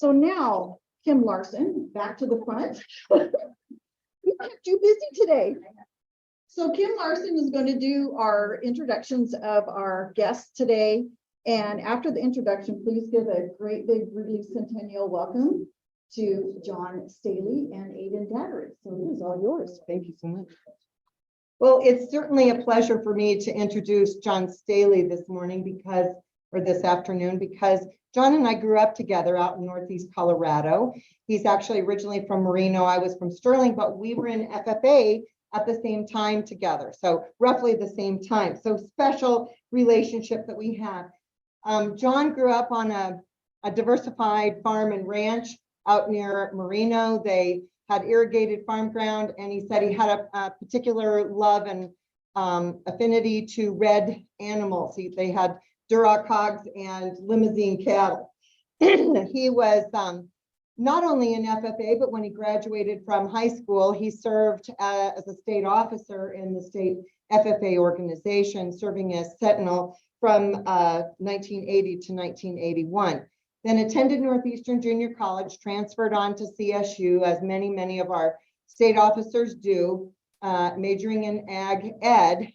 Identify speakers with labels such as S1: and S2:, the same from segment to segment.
S1: So now, Kim Larson, back to the front. We kept you busy today. So Kim Larson is going to do our introductions of our guests today. And after the introduction, please give a great big Greeley Centennial welcome to John Staley and Aiden Dattery. So it is all yours.
S2: Thank you so much. Well, it's certainly a pleasure for me to introduce John Staley this morning or this afternoon, because John and I grew up together out in Northeast Colorado. He's actually originally from Merino. I was from Sterling, but we were in FFA at the same time together. So roughly the same time. So special relationship that we have. John grew up on a diversified farm and ranch out near Merino. They had irrigated farm ground, and he said he had a particular love and affinity to red animals. They had Duroc hogs and Limousin cattle. He was not only in FFA, but when he graduated from high school, he served as a state officer in the state FFA organization, serving as Sentinel from 1980 to 1981. Then attended Northeastern Junior College, transferred on to CSU, as many of our state officers do, majoring in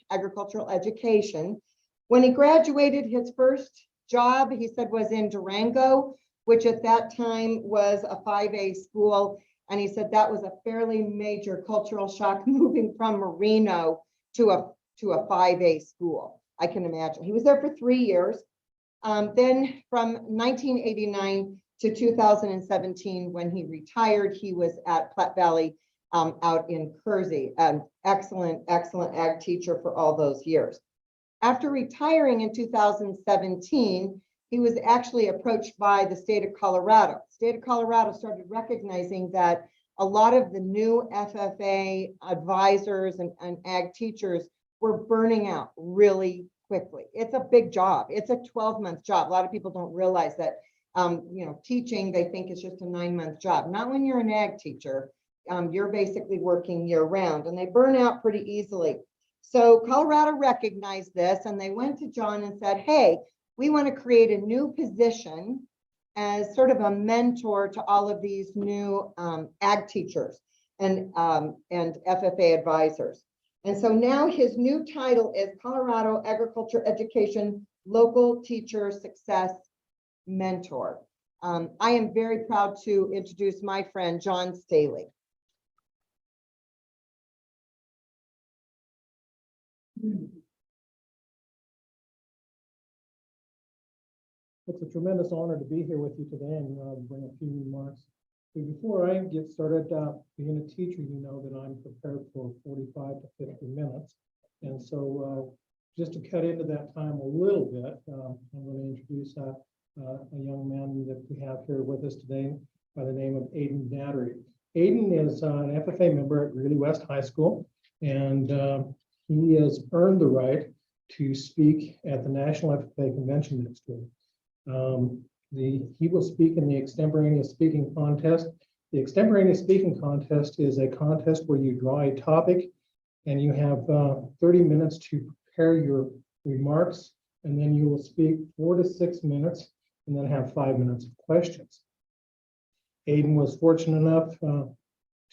S2: agricultural education. When he graduated, his first job, he said, was in Durango, which at that time was a 5A school. And he said that was a fairly major cultural shock, moving from Merino to a 5A school. I can imagine. He was there for 3 years. Then from 1989 to 2017, when he retired, he was at Platte Valley out in Kersey. Excellent ag teacher for all those years. After retiring in 2017, he was actually approached by the state of Colorado. The state of Colorado started recognizing that a lot of the new FFA advisors and ag teachers were burning out really quickly. It's a big job. It's a 12-month job. A lot of people don't realize that, teaching, they think is just a 9-month job. Not when you're an ag teacher. You're basically working year round, and they burn out pretty easily. So Colorado recognized this, and they went to John and said, hey, we want to create a new position as sort of a mentor to all of these new ag teachers and FFA advisors. And so now his new title is Colorado Agriculture Education Local Teacher Success Mentor. I am very proud to introduce my friend, John Staley.
S3: It's a tremendous honor to be here with you today and bring a few remarks. But before I get started, being a teacher, you know that I'm prepared for 45 to 50 minutes. And so just to cut into that time a little bit, I'm going to introduce a young man that we have here with us today by the name of Aiden Dattery. Aiden is an FFA member at Greeley West High School, and he has earned the right to speak at the National FFA Convention next week. He will speak in the extemporaneous speaking contest. The extemporaneous speaking contest is a contest where you draw a topic and you have 30 minutes to prepare your remarks, and then you will speak 4 to 6 minutes and then have 5 minutes of questions. Aiden was fortunate enough to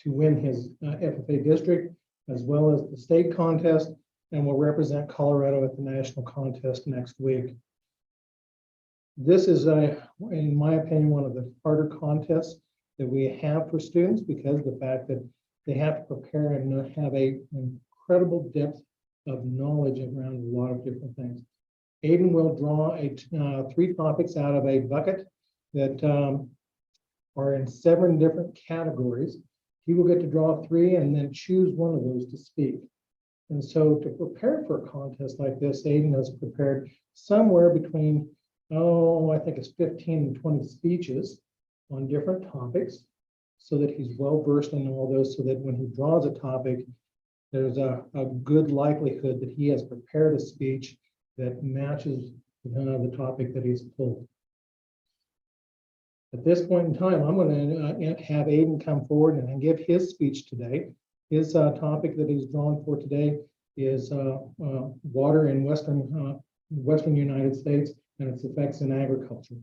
S3: win his FFA district as well as the state contest, and will represent Colorado at the national contest next week. This is, in my opinion, one of the harder contests that we have for students, because of the fact that they have to prepare and have an incredible depth of knowledge around a lot of different things. Aiden will draw 3 topics out of a bucket that are in 7 different categories. He will get to draw 3 and then choose one of those to speak. And so to prepare for a contest like this, Aiden has prepared somewhere between, I think it's 15 and 20 speeches on different topics, so that he's well versed in all those, so that when he draws a topic, there's a good likelihood that he has prepared a speech that matches the topic that he's pulled. At this point in time, I'm going to have Aiden come forward and give his speech today. His topic that he's drawn for today is water in Western United States and its effects in agriculture.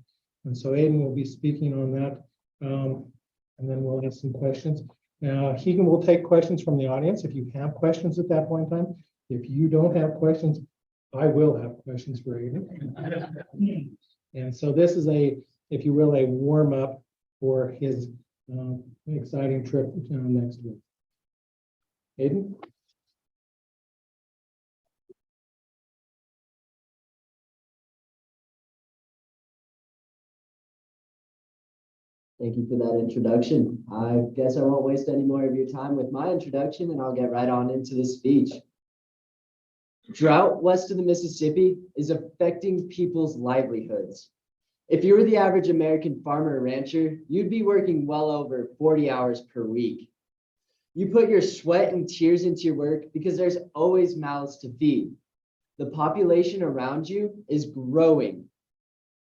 S3: And so Aiden will be speaking on that And then we'll have some questions. Now, Keegan will take questions from the audience if you have questions at that point in time. If you don't have questions, I will have questions for Aiden. And so this is a, if you will, a warm up for his exciting trip next week. Aiden?
S4: Thank you for that introduction. I guess I won't waste any more of your time with my introduction, and I'll get right on into the speech. Drought west of the Mississippi is affecting people's livelihoods. If you were the average American farmer or rancher, you'd be working well over 40 hours per week. You put your sweat and tears into your work because there's always mouths to feed. The population around you is growing.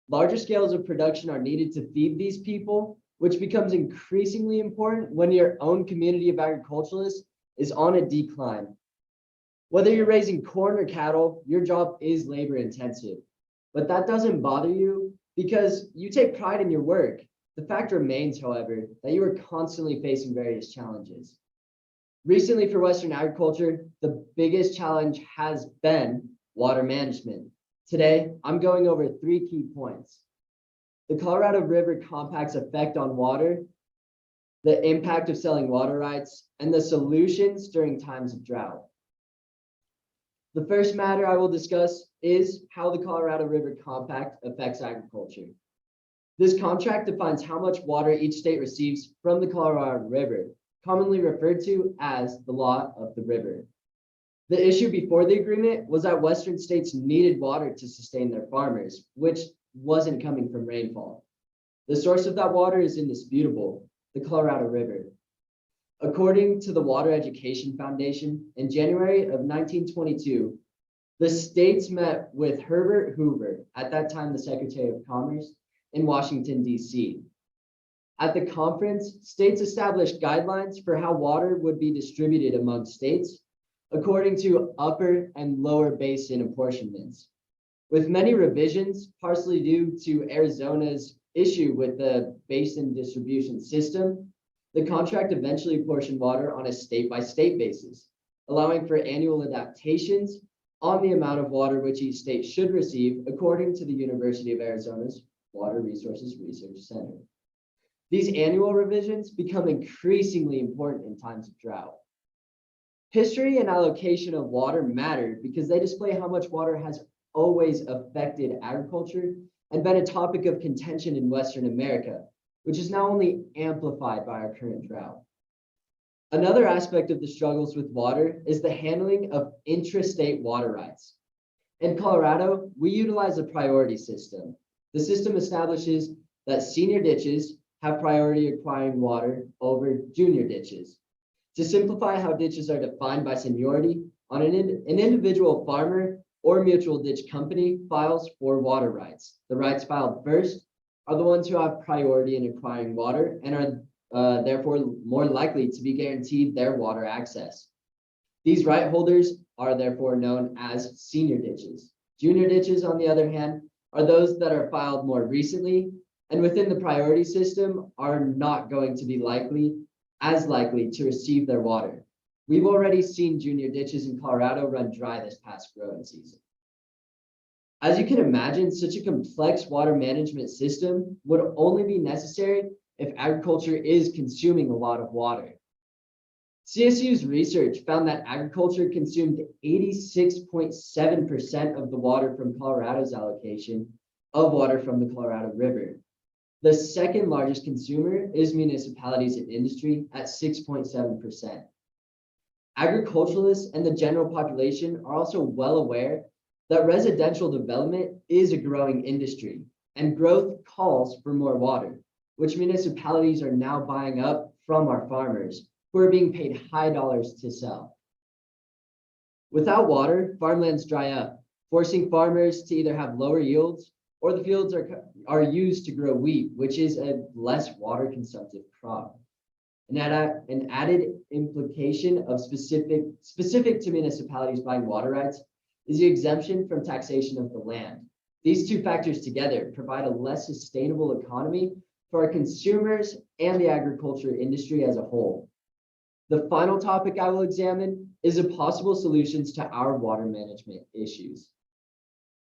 S4: Larger scales of production are needed to feed these people, which becomes increasingly important when your own community of agriculturalists is on a decline. Whether you're raising corn or cattle, your job is labor intensive, but that doesn't bother you because you take pride in your work. The fact remains, however, that you are constantly facing various challenges. Recently for Western agriculture, the biggest challenge has been water management. Today, I'm going over 3 key points: the Colorado River Compact's effect on water, the impact of selling water rights, and the solutions during times of drought. The first matter I will discuss is how the Colorado River Compact affects agriculture. This contract defines how much water each state receives from the Colorado River, commonly referred to as the law of the river. The issue before the agreement was that Western states needed water to sustain their farmers, which wasn't coming from rainfall. The source of that water is indisputable, the Colorado River. According to the Water Education Foundation, in January of 1922, the states met with Herbert Hoover, at that time the Secretary of Commerce, in Washington, D.C. At the conference, states established guidelines for how water would be distributed among states, according to upper and lower basin apportionments. With many revisions, partially due to Arizona's issue with the basin distribution system, the contract eventually apportioned water on a state-by-state basis, allowing for annual adaptations on the amount of water which each state should receive, according to the University of Arizona's Water Resources Research Center. These annual revisions become increasingly important in times of drought. History and allocation of water matter because they display how much water has always affected agriculture and been a topic of contention in Western America, which is now only amplified by our current drought. Another aspect of the struggles with water is the handling of intrastate water rights. In Colorado, we utilize a priority system. The system establishes that senior ditches have priority acquiring water over junior ditches. To simplify how ditches are defined by seniority, on an individual farmer or mutual ditch company files for water rights. The rights filed first are the ones who have priority in acquiring water and are therefore more likely to be guaranteed their water access. These right holders are therefore known as senior ditches. Junior ditches, on the other hand, are those that are filed more recently and within the priority system are not going to be as likely to receive their water. We've already seen junior ditches in Colorado run dry this past growing season. As you can imagine, such a complex water management system would only be necessary if agriculture is consuming a lot of water. CSU's research found that agriculture consumed 86.7% of the water from Colorado's allocation of water from the Colorado River. The second largest consumer is municipalities and industry at 6.7%. Agriculturalists and the general population are also well aware that residential development is a growing industry and growth calls for more water, which municipalities are now buying up from our farmers who are being paid high dollars to sell. Without water, farmlands dry up, forcing farmers to either have lower yields or the fields are used to grow wheat, which is a less water consumptive crop. An added implication of specific to municipalities buying water rights is the exemption from taxation of the land. These two factors together provide a less sustainable economy for our consumers and the agriculture industry as a whole. The final topic I will examine is the possible solutions to our water management issues.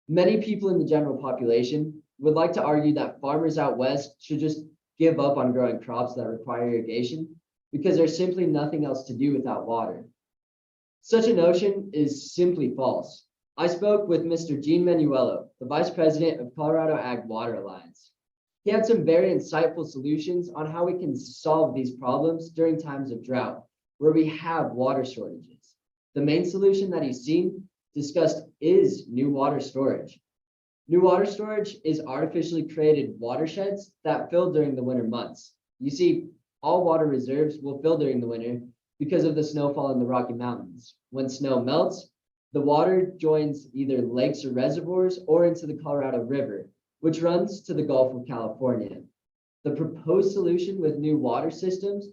S4: Many people in the general population would like to argue that farmers out west should just give up on growing crops that require irrigation because there's simply nothing else to do without water. Such a notion is simply false. I spoke with Mr. Gene Manuello, the Vice President of Colorado Ag Water Alliance. He had some very insightful solutions on how we can solve these problems during times of drought, where we have water shortages. The main solution that he's discussed is new water storage. New water storage is artificially created watersheds that fill during the winter months. You see, all water reserves will fill during the winter because of the snowfall in the Rocky Mountains. When snow melts, the water joins either lakes or reservoirs or into the Colorado River, which runs to the Gulf of California. The proposed solution with new water systems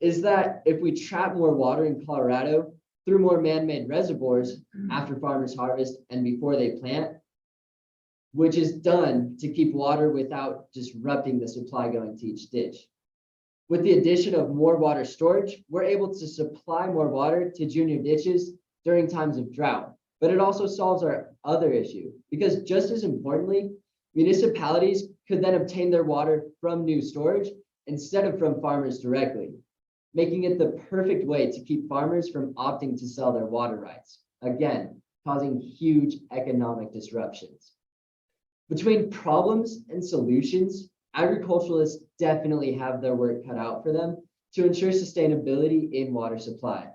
S4: is that if we trap more water in Colorado through more man-made reservoirs after farmers harvest and before they plant, which is done to keep water without disrupting the supply going to each ditch. With the addition of more water storage, we're able to supply more water to junior ditches during times of drought. But it also solves our other issue, because just as importantly, municipalities could then obtain their water from new storage instead of from farmers directly, making it the perfect way to keep farmers from opting to sell their water rights, again, causing huge economic disruptions. Between problems and solutions, agriculturalists definitely have their work cut out for them to ensure sustainability in water supply.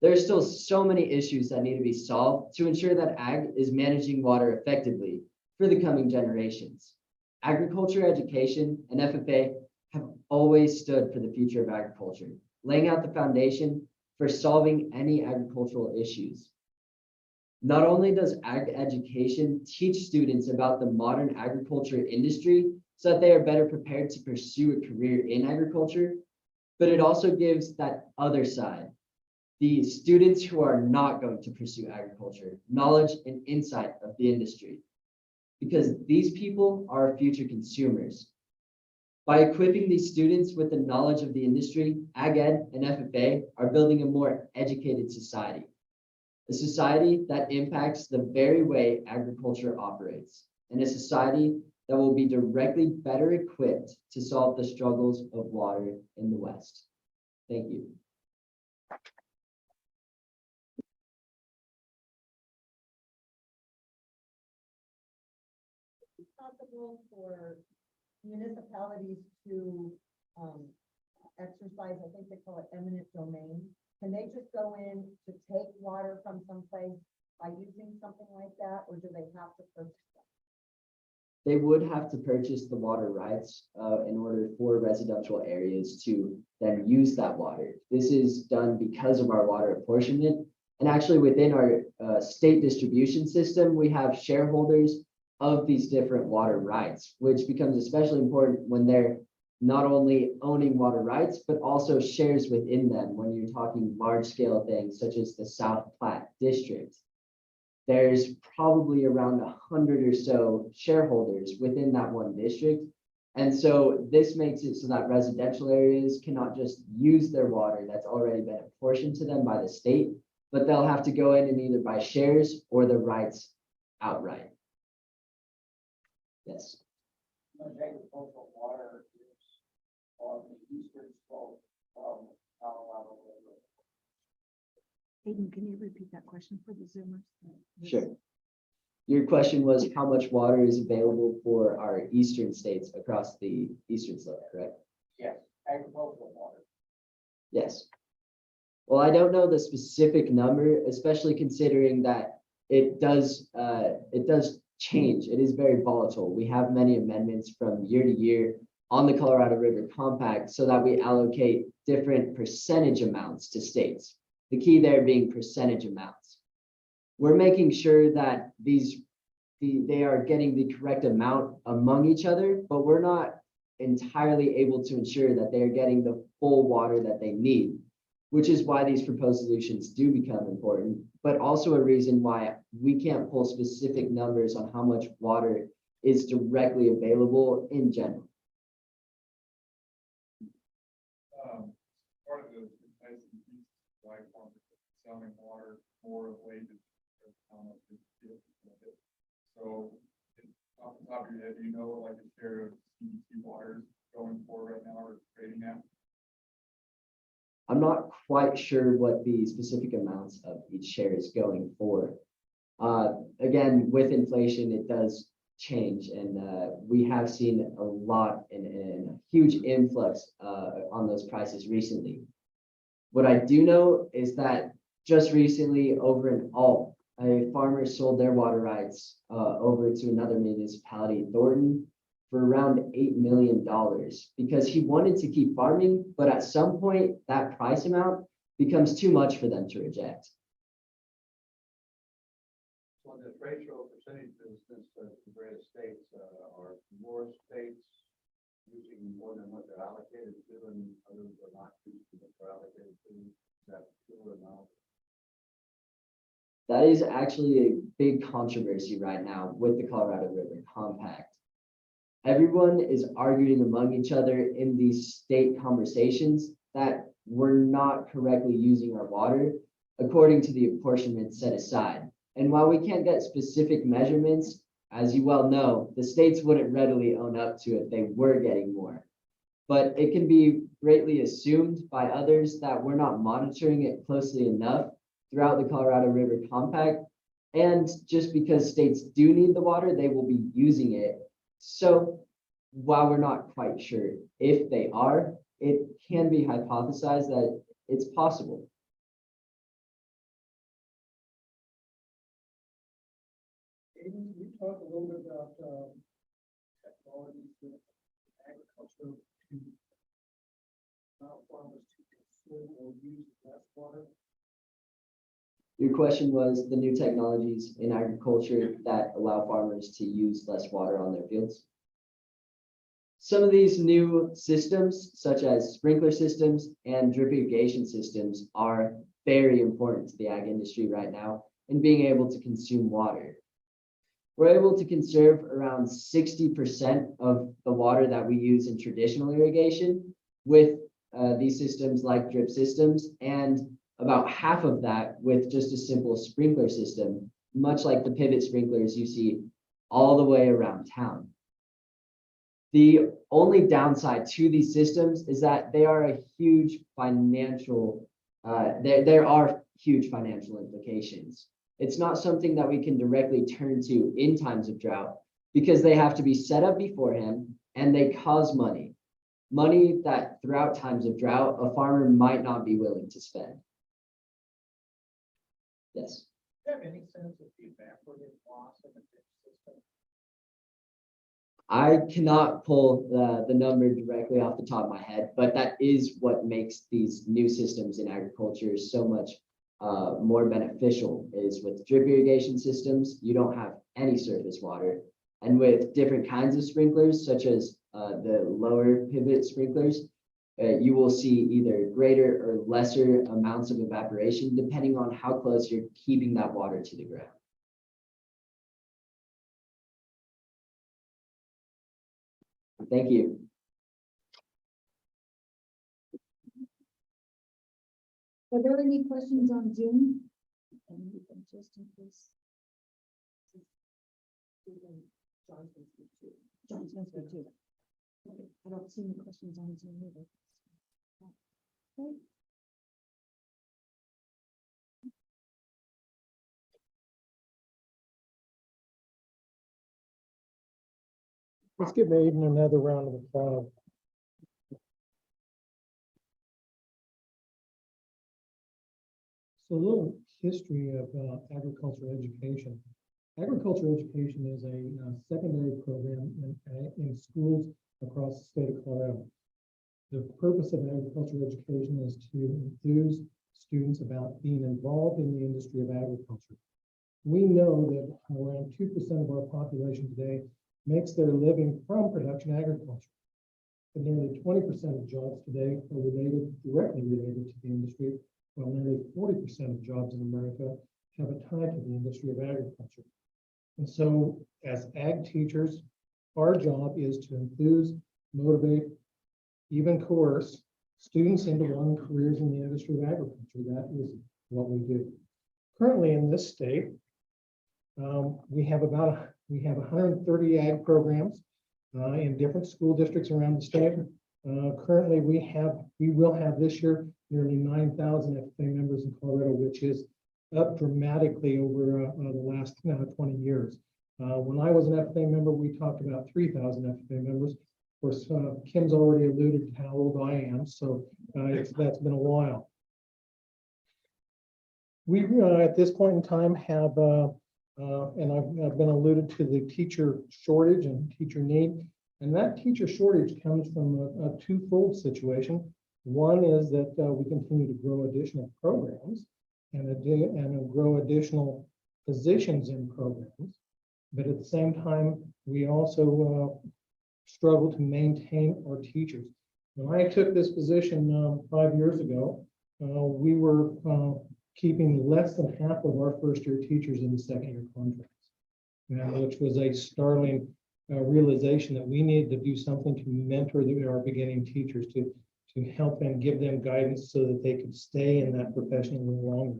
S4: There are still so many issues that need to be solved to ensure that ag is managing water effectively for the coming generations. Agriculture education and FFA have always stood for the future of agriculture, laying out the foundation for solving any agricultural issues. Not only does ag education teach students about the modern agriculture industry so that they are better prepared to pursue a career in agriculture, but it also gives that other side, the students who are not going to pursue agriculture, knowledge and insight of the industry, because these people are our future consumers. By equipping these students with the knowledge of the industry, Ag Ed and FFA are building a more educated society, a society that impacts the very way agriculture operates, and a society that will be directly better equipped to solve the struggles of water in the West. Thank you.
S2: Possible for municipalities to exercise, I think they call it eminent domain. Can they just go in to take water from someplace by using something like that, or do they have to purchase them?
S4: They would have to purchase the water rights in order for residential areas to then use that water. This is done because of our water apportionment. And actually within our state distribution system, we have shareholders of these different water rights, which becomes especially important when they're not only owning water rights, but also shares within them when you're talking large scale things such as the South Platte District. There's probably around 100 or so shareholders within that one district. And so this makes it so that residential areas cannot just use their water that's already been apportioned to them by the state, but they'll have to go in and either buy shares or the rights outright. Yes.
S5: Agricultural water is on the eastern slope of Colorado River.
S1: Hayden, can you repeat that question for the Zoomers?
S4: Sure. Your question was how much water is available for our eastern states across the eastern slope, correct?
S5: Yes, agricultural water.
S4: Yes. Well, I don't know the specific number, especially considering that it does change. It is very volatile. We have many amendments from year to year on the Colorado River Compact so that we allocate different percentage amounts to states. The key there being percentage amounts. We're making sure that they are getting the correct amount among each other, but we're not entirely able to ensure that they are getting the full water that they need, which is why these proposed solutions do become important, but also a reason why we can't pull specific numbers on how much water is directly available in general.
S6: Part of the like selling water more related to how much it is. So off the top of your head, do you know what like a share of CDC water is going for right now or trading at?
S4: I'm not quite sure what the specific amounts of each share is going for. Again, with inflation, it does change, and we have seen a lot and a huge influx on those prices recently. What I do know is that just recently over in Alt, a farmer sold their water rights over to another municipality, Thornton, for around $8 million because he wanted to keep farming, but at some point that price amount becomes too much for them to reject.
S5: So the ratio percentages, since the various states are more states using more than what they're allocated to, and others are not using what they're allocated to, is that true or not?
S4: That is actually a big controversy right now with the Colorado River Compact. Everyone is arguing among each other in these state conversations that we're not correctly using our water according to the apportionment set aside. And while we can't get specific measurements, as you well know, the states wouldn't readily own up to it if they were getting more. But it can be greatly assumed by others that we're not monitoring it closely enough throughout the Colorado River Compact. And just because states do need the water, they will be using it. So while we're not quite sure if they are, it can be hypothesized that it's possible.
S3: Aiden, can you talk a little bit about technologies in agriculture to allow farmers to consume or use less water?
S4: Your question was the new technologies in agriculture that allow farmers to use less water on their fields. Some of these new systems, such as sprinkler systems and drip irrigation systems, are very important to the ag industry right now in being able to consume water. We're able to conserve around 60% of the water that we use in traditional irrigation with these systems like drip systems, and about half of that with just a simple sprinkler system, much like the pivot sprinklers you see all the way around town. The only downside to these systems is that they are a huge financial, there are huge financial implications. It's not something that we can directly turn to in times of drought because they have to be set up beforehand and they cause money. Money that throughout times of drought, a farmer might not be willing to spend. Yes.
S3: Do you have any sense of the evaporative loss in the drip system?
S4: I cannot pull the number directly off the top of my head, but that is what makes these new systems in agriculture so much more beneficial. Is with drip irrigation systems, you don't have any surface water. And with different kinds of sprinklers, such as the lower pivot sprinklers, you will see either greater or lesser amounts of evaporation, depending on how close you're keeping that water to the ground. Thank you.
S1: Are there any questions on Zoom? And you can just in case. John's gonna speak too. John's gonna speak too. Okay, I don't see any questions on Zoom either. Okay.
S3: Let's give Aiden another round of applause. So a little history of agricultural education. Agricultural education is a secondary program in schools across the state of Colorado. The purpose of agricultural education is to enthuse students about being involved in the industry of agriculture. We know that around 2% of our population today makes their living from production agriculture. But nearly 20% of jobs today are directly related to the industry, while nearly 40% of jobs in America have a tie to the industry of agriculture. And so as ag teachers, our job is to enthuse, motivate, even coerce students into wanting careers in the industry of agriculture. That is what we do. Currently in this state, we have 130 ag programs in different school districts around the state. Currently, we will have this year nearly 9,000 FFA members in Colorado, which is up dramatically over the last 20 years. When I was an FFA member, we talked about 3,000 FFA members. Of course, Kim's already alluded to how old I am, so that's been a while. We, at this point in time, have, and I've been alluded to the teacher shortage and teacher need, and that teacher shortage comes from a twofold situation. One is that we continue to grow additional programs and grow additional positions in programs, but at the same time, we also struggle to maintain our teachers. When I took this position 5 years ago, we were keeping less than half of our first-year teachers in the second-year contracts, which was a startling realization that we needed to do something to mentor our beginning teachers, to help them, give them guidance so that they could stay in that profession a little longer.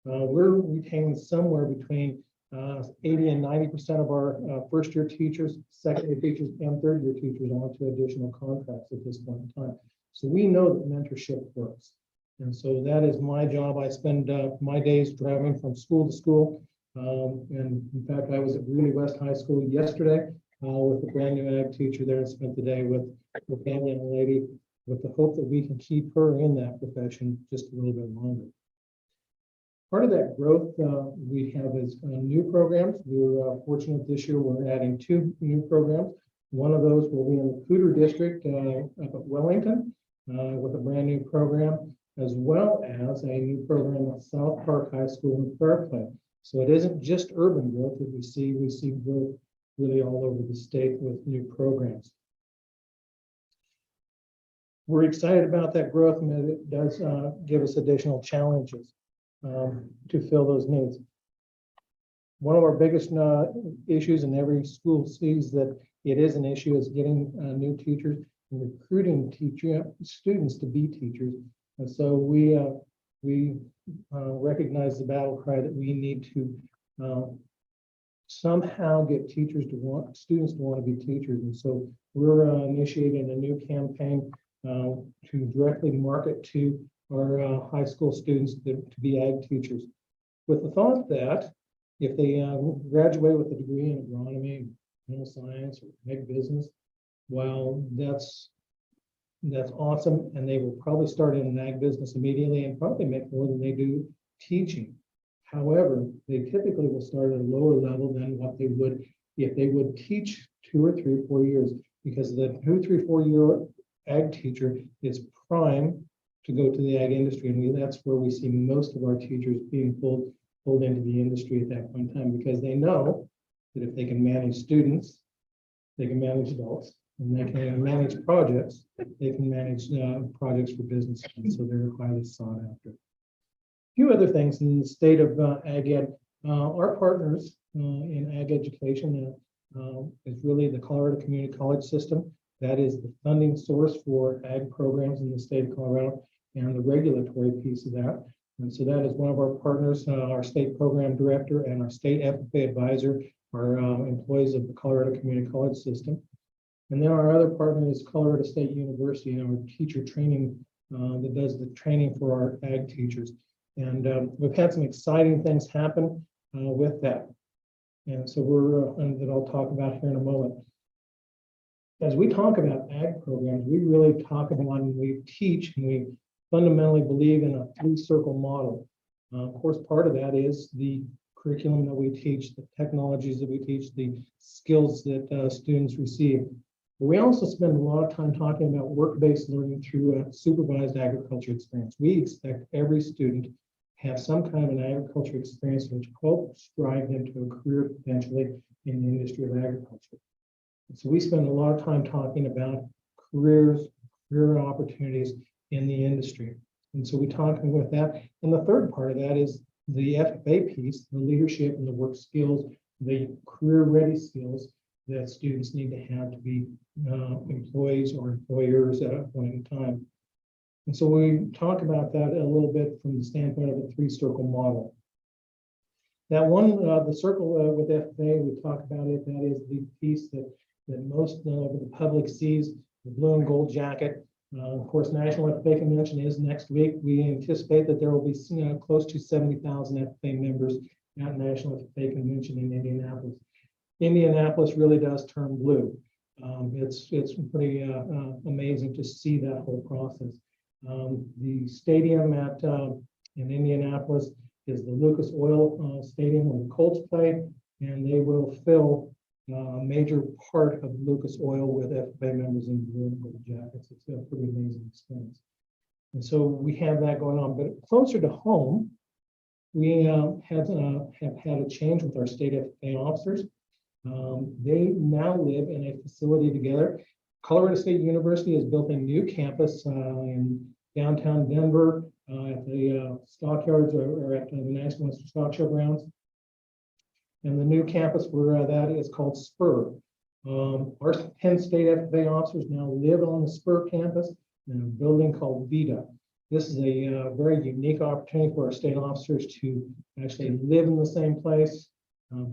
S3: We're retaining somewhere between 80 and 90% of our first-year teachers, second-year teachers, and third-year teachers onto additional contracts at this point in time. So we know that mentorship works. And so that is my job. I spend my days driving from school to school. And in fact, I was at Greeley West High School yesterday with a brand new ag teacher there and spent the day with a family and a lady with the hope that we can keep her in that profession just a little bit longer. Part of that growth we have is new programs. We're fortunate this year we're adding 2 new programs. One of those will be in the Cooter District up at Wellington with a brand new program, as well as a new program at South Park High School in Fairplay. So it isn't just urban growth that we see growth really all over the state with new programs. We're excited about that growth, and it does give us additional challenges to fill those needs. One of our biggest issues, and every school sees that it is an issue, is getting new teachers and recruiting students to be teachers. And so we recognize the battle cry that we need to somehow get students to want to be teachers. And so we're initiating a new campaign to directly market to our high school students to be ag teachers, with the thought that if they graduate with a degree in agronomy, animal science, or ag business, well, that's awesome, and they will probably start in an ag business immediately and probably make more than they do teaching. However, they typically will start at a lower level than what they would if they would teach 2 or 3 or 4 years, because the 2, 3, 4 year ag teacher is prime to go to the ag industry, and that's where we see most of our teachers being pulled into the industry at that point in time, because they know that if they can manage students, they can manage adults, and they can manage projects, they can manage projects for business, and so they're highly sought after. A few other things in the state of ag ed, our partners in ag education is really the Colorado Community College System. That is the funding source for ag programs in the state of Colorado and the regulatory piece of that. And so that is one of our partners, our state program director and our state FFA advisor are employees of the Colorado Community College System. And then our other partner is Colorado State University, our teacher training that does the training for our ag teachers. And we've had some exciting things happen with that. And so that I'll talk about here in a moment. As we talk about ag programs, we really talk about when we teach, and we fundamentally believe in a 3-circle model. Of course, part of that is the curriculum that we teach, the technologies that we teach, the skills that students receive. But we also spend a lot of time talking about work-based learning through a supervised agriculture experience. We expect every student to have some kind of an agriculture experience which helps drive them to a career potentially in the industry of agriculture. And so we spend a lot of time talking about career opportunities in the industry. And so we talk about that. And the third part of that is the FFA piece, the leadership and the work skills, the career-ready skills that students need to be employees or employers at a point in time. And so we talk about that a little bit from the standpoint of a three-circle model. That one, the circle with FFA, we talk about it, that is the piece that most of the public sees, the blue and gold jacket. Of course, National FFA Convention is next week. We anticipate that there will be close to 70,000 FFA members at National FFA Convention in Indianapolis. Indianapolis really does turn blue. It's pretty amazing to see that whole process. The stadium in Indianapolis is the Lucas Oil Stadium where the Colts play, and they will fill a major part of Lucas Oil with FFA members in blue and gold jackets. It's a pretty amazing experience. And so we have that going on, but closer to home, we have had a change with our state FFA officers. They now live in a facility together. Colorado State University has built a new campus in downtown Denver at the stockyards or at the National Western Stock Show grounds. And the new campus where that is called Spur. Our 10 state FFA officers now live on the Spur campus in a building called Vita. This is a very unique opportunity for our state officers to actually live in the same place,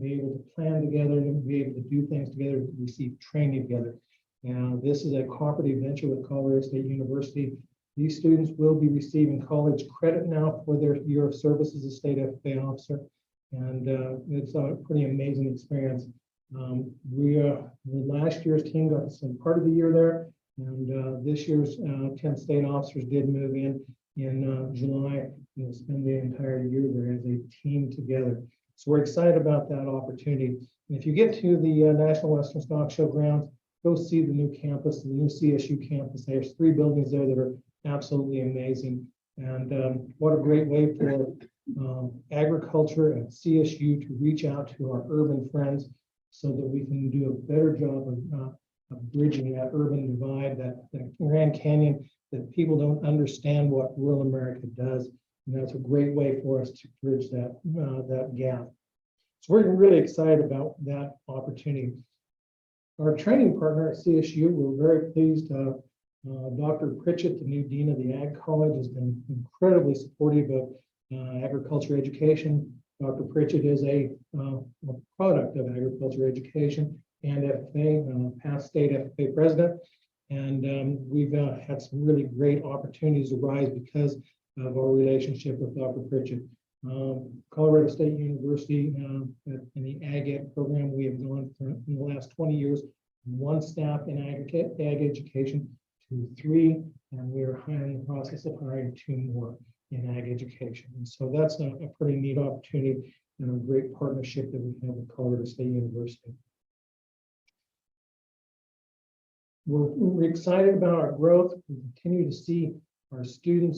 S3: be able to plan together, and be able to do things together, receive training together. And this is a cooperative venture with Colorado State University. These students will be receiving college credit now for their year of service as a state FFA officer. And it's a pretty amazing experience. Last year's team got some part of the year there, and this year's 10 state officers did move in July and spend the entire year there as a team together. So we're excited about that opportunity. And if you get to the National Western Stock Show grounds, go see the new campus, the new CSU campus. There's 3 buildings there that are absolutely amazing. And what a great way for agriculture at CSU to reach out to our urban friends so that we can do a better job of bridging that urban divide, that Grand Canyon, that people don't understand what rural America does. And that's a great way for us to bridge that gap. So we're really excited about that opportunity. Our training partner at CSU, we're very pleased. Dr. Pritchett, the new dean of the Ag College, has been incredibly supportive of agriculture education. Dr. Pritchett is a product of agriculture education and FFA, past state FFA president. And we've had some really great opportunities arise because of our relationship with Dr. Pritchett. Colorado State University in the Ag Ed program, we have gone from, in the last 20 years, 1 staff in ag education to 3, and we're in the process of hiring 2 more in ag education. And so that's a pretty neat opportunity and a great partnership that we have with Colorado State University. We're excited about our growth. We continue to see our student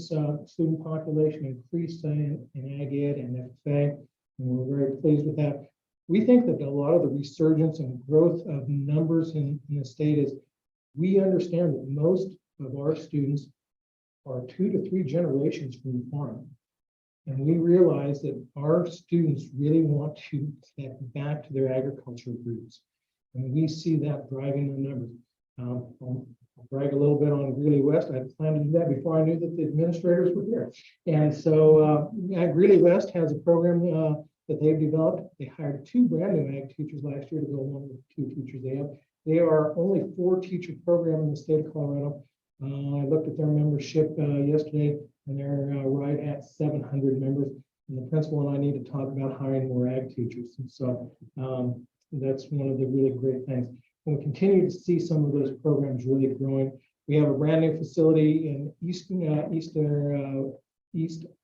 S3: population increase in ag ed and FFA, and we're very pleased with that. We think that a lot of the resurgence and growth of numbers in the state is we understand that most of our students are 2 to 3 generations from the farm. And we realize that our students really want to get back to their agricultural roots. And we see that driving the numbers. I'll brag a little bit on Greeley West. I had planned to do that before I knew that the administrators were here. And so Greeley West has a program that they've developed. They hired 2 brand new ag teachers last year to go along with the 2 teachers they have. They are only 4 teacher program in the state of Colorado. I looked at their membership yesterday, and they're right at 700 members. And the principal and I need to talk about hiring more ag teachers. And so that's one of the really great things. And we continue to see some of those programs really growing. We have a brand new facility in east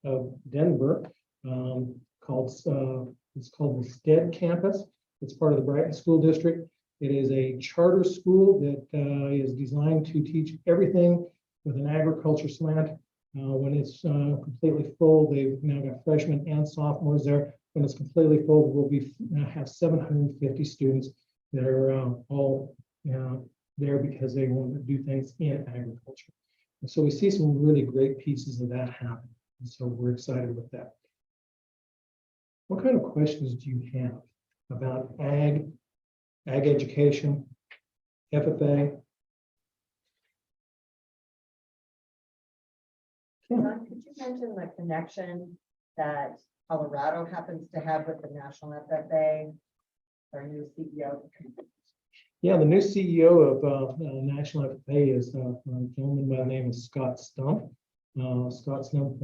S3: of Denver called the Stead campus. It's part of the Brighton School District. It is a charter school that is designed to teach everything with an agriculture slant. When it's completely full, they've now got freshmen and sophomores there. When it's completely full, we'll have 750 students that are all there because they want to do things in agriculture. And so we see some really great pieces of that happen. And so we're excited with that. What kind of questions do you have about ag education, FFA?
S2: John, could you mention the connection that Colorado happens to have with the National FFA, our new CEO?
S3: Yeah, the new CEO of National FFA is a gentleman by the name of Scott Stump. Scott Stump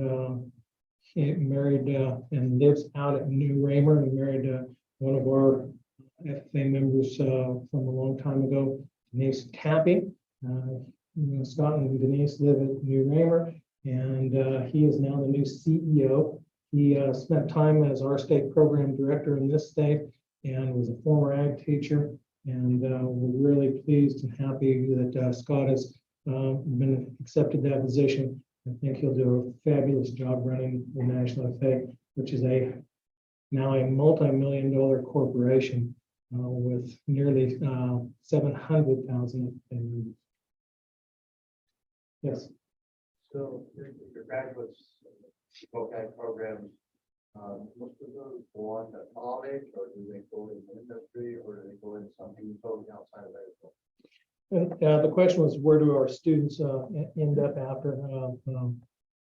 S3: he married and lives out at New Raymer. He married one of our FFA members from a long time ago, Denise Tappy. Scott and Denise live at New Raymer, and he is now the new CEO. He spent time as our state program director in this state and was a former ag teacher. And we're really pleased and happy that Scott has been accepted that position. I think he'll do a fabulous job running the National FA, which is now a multi-million-dollar corporation with nearly 700,000 members. Yes.
S5: So your graduates, both ag programs, most of those go on to college, or do they go into industry, or do they go into something totally outside of agriculture?
S3: The question was, where do our students end up after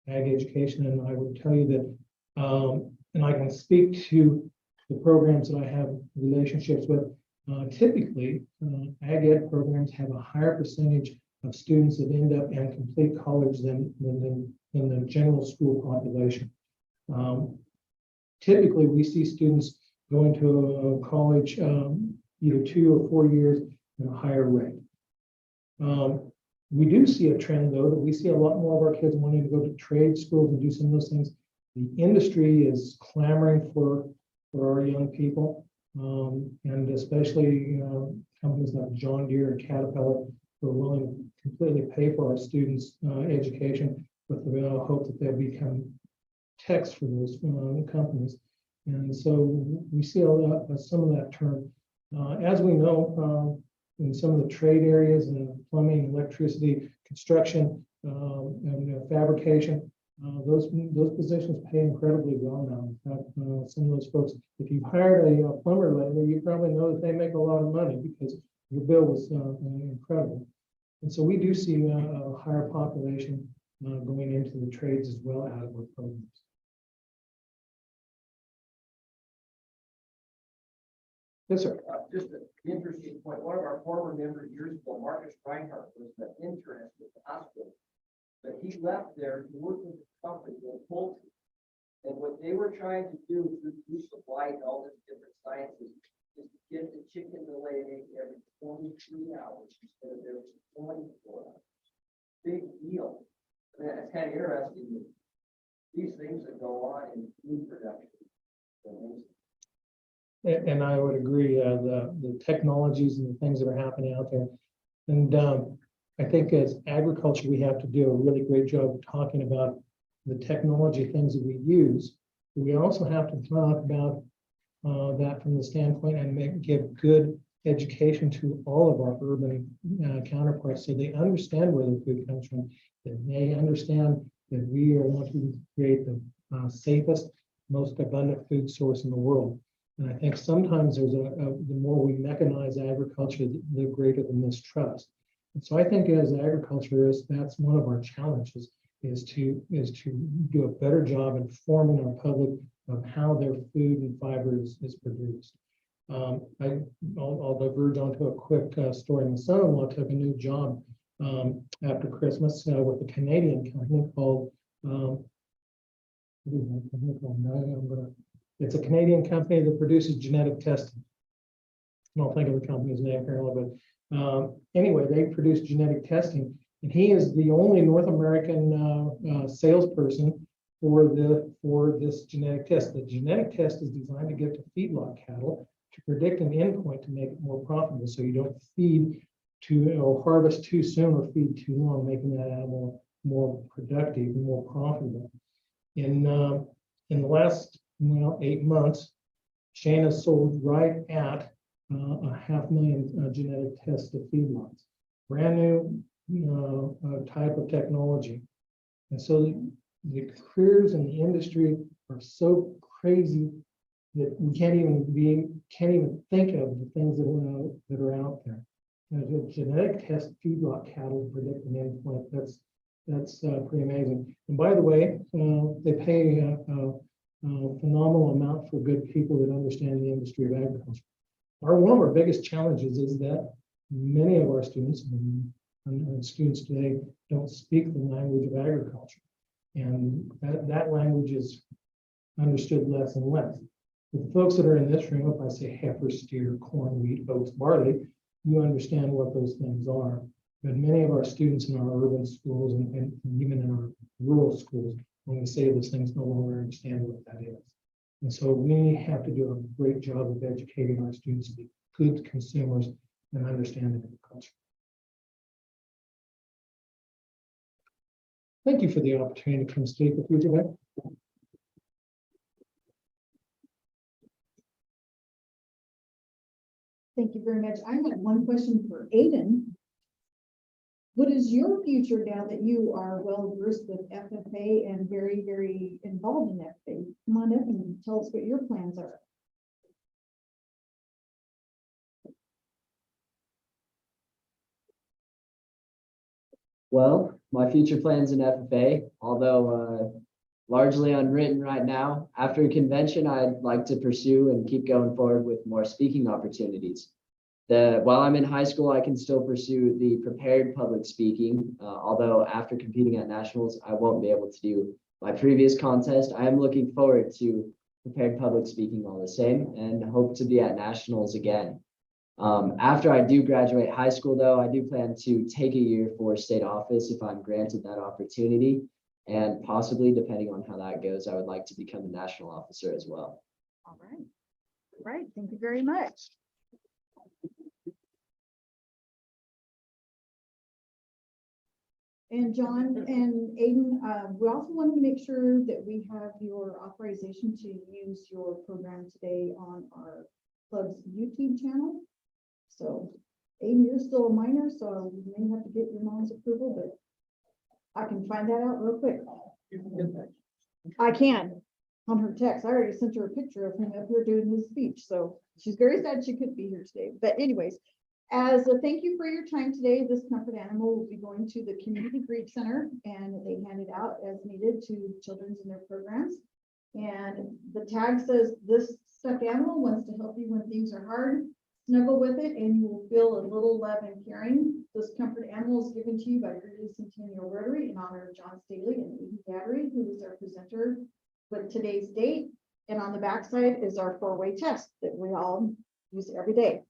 S3: ag education? And I would tell you that, and I can speak to the programs that I have relationships with. Typically, ag ed programs have a higher percentage of students that end up and complete college than the general school population. Typically, we see students going to college either 2 or 4 years at a higher rate. We do see a trend, though, that we see a lot more of our kids wanting to go to trade schools and do some of those things. The industry is clamoring for our young people, and especially companies like John Deere and Caterpillar who are willing to completely pay for our students' education with the hope that they'll become techs for those companies. And so we see some of that turn. As we know, in some of the trade areas, plumbing, electricity, construction, and fabrication, those positions pay incredibly well now. In fact, some of those folks, if you've hired a plumber lately, you probably know that they make a lot of money because your bill was incredible. And so we do see a higher population going into the trades as well out of our programs. Yes, sir.
S7: Just an interesting point. One of our former members years ago, Marcus Reinhardt, was the internist at the hospital. But he left there to work with the company in poultry. And what they were trying to do through supply and all these different sciences is to get the chicken to lay an egg every 23 hours instead of every 24 hours. Big deal. I mean, it's kind of interesting that these things that go on in food production.
S3: And I would agree, the technologies and the things that are happening out there. And I think as agriculture, we have to do a really great job of talking about the technology things that we use. We also have to talk about that from the standpoint and give good education to all of our urban counterparts so they understand where the food comes from, that they understand that we are wanting to create the safest, most abundant food source in the world. And I think sometimes there's the more we mechanize agriculture, the greater the mistrust. And so I think as agriculturists, that's one of our challenges is to do a better job informing our public of how their food and fiber is produced. I'll diverge onto a quick story. My son-in-law took a new job after Christmas with a Canadian company called, it's a Canadian company that produces genetic testing. I don't think of the company's name apparently, but anyway, they produce genetic testing. And he is the only North American salesperson for this genetic test. The genetic test is designed to get to feedlot cattle to predict an endpoint to make it more profitable. So you don't feed or harvest too soon or feed too long, making that animal more productive and more profitable. In the last 8 months, Shane has sold right at 500,000 genetic tests to feedlots. Brand new type of technology. And so the careers in the industry are so crazy that we can't even think of the things that are out there. The genetic test feedlot cattle to predict an endpoint, That's pretty amazing. And by the way, they pay a phenomenal amount for good people that understand the industry of agriculture. One of our biggest challenges is that many of our students and students today don't speak the language of agriculture. And that language is understood less and less. With the folks that are in this room, if I say heifer, steer, corn, wheat, oats, barley, you understand what those things are. But many of our students in our urban schools and even in our rural schools, when we say those things, no longer understand what that is. And so we have to do a great job of educating our students to be good consumers and understand agriculture. Thank you for the opportunity to come speak with you today.
S1: Thank you very much. I have one question for Aiden. What is your future now that you are well versed with FFA and very, very involved in FFA? Come on up and tell us what your plans are.
S4: Well, my future plans in FFA, although largely unwritten right now, after a convention, I'd like to pursue and keep going forward with more speaking opportunities. While I'm in high school, I can still pursue the prepared public speaking, although after competing at nationals, I won't be able to do my previous contest. I am looking forward to prepared public speaking all the same and hope to be at nationals again. After I do graduate high school, though, I do plan to take a year for state office if I'm granted that opportunity. And possibly, depending on how that goes, I would like to become a national officer as well.
S1: All right. All right. Thank you very much. And John and Aiden, we also wanted to make sure that we have your authorization to use your program today on our club's YouTube channel. So Aiden, you're still a minor, so you may have to get your mom's approval, but I can find that out real quick. I can on her text. I already sent her a picture of him up here doing his speech. So she's very sad she couldn't be here today. But anyways, as a thank you for your time today, this comfort animal will be going to the Community Grief Center, and they hand it out as needed to children's in their programs. And the tag says, "This stuffed animal wants to help you when things are hard. Snuggle with it and you will feel a little love and caring." This comfort animal is given to you by Greeley Centennial Rotary in honor of John Staley and Amy Battery, who is our presenter with today's date. And on the backside is our 4-way test that we all use every day.